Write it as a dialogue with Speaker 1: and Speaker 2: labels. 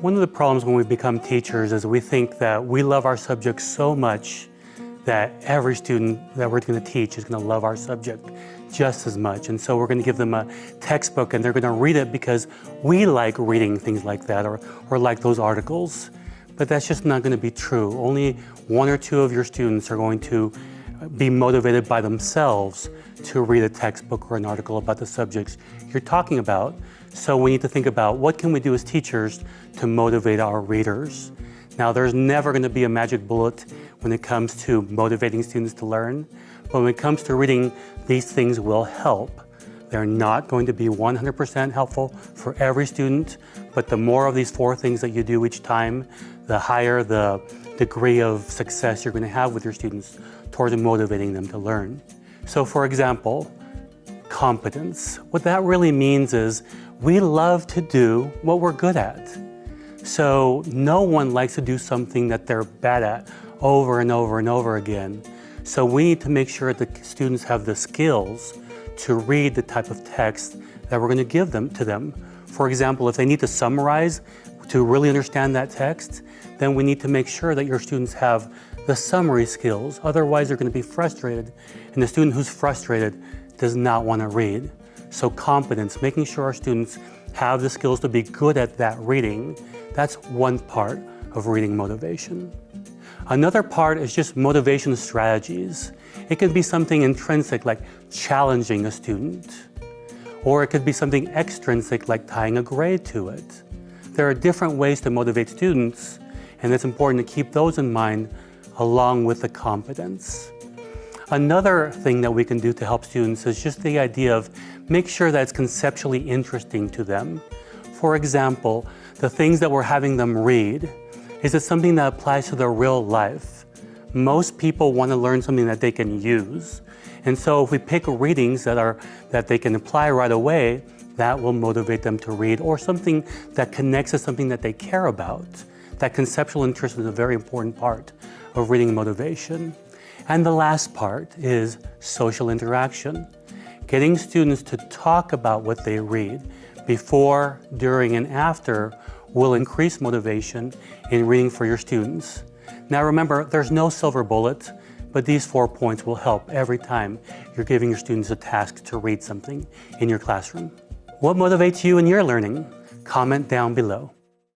Speaker 1: One of the problems when we become teachers is we think that we love our subject so much that every student that we're going to teach is going to love our subject just as much. And so we're going to give them a textbook and they're going to read it because we like reading things like that or like those articles. But that's just not going to be true. Only one or two of your students are going to be motivated by themselves to read a textbook or an article about the subjects you're talking about. So we need to think about what can we do as teachers to motivate our readers. Now, there's never going to be a magic bullet when it comes to motivating students to learn, but when it comes to reading, these things will help. They're not going to be 100% helpful for every student, but the more of these 4 things that you do each time, the higher the degree of success you're going to have with your students towards motivating them to learn. So for example, competence. What that really means is we love to do what we're good at. So no one likes to do something that they're bad at over and over and over again. So we need to make sure that the students have the skills to read the type of text that we're going to give them to them. For example, if they need to summarize to really understand that text, then we need to make sure that your students have the summary skills. Otherwise, they're going to be frustrated. And the student who's frustrated does not want to read. So competence, making sure our students have the skills to be good at that reading, that's one part of reading motivation. Another part is just motivation strategies. It could be something intrinsic like challenging a student, or it could be something extrinsic like tying a grade to it. There are different ways to motivate students, and it's important to keep those in mind along with the competence. Another thing that we can do to help students is just the idea of make sure that it's conceptually interesting to them. For example, the things that we're having them read, is it something that applies to their real life? Most people want to learn something that they can use. And so if we pick readings that they can apply right away, that will motivate them to read, or something that connects to something that they care about. That conceptual interest is a very important part of reading motivation. And the last part is social interaction. Getting students to talk about what they read before, during, and after will increase motivation in reading for your students. Now remember, there's no silver bullet, but these 4 points will help every time you're giving your students a task to read something in your classroom. What motivates you in your learning? Comment down below.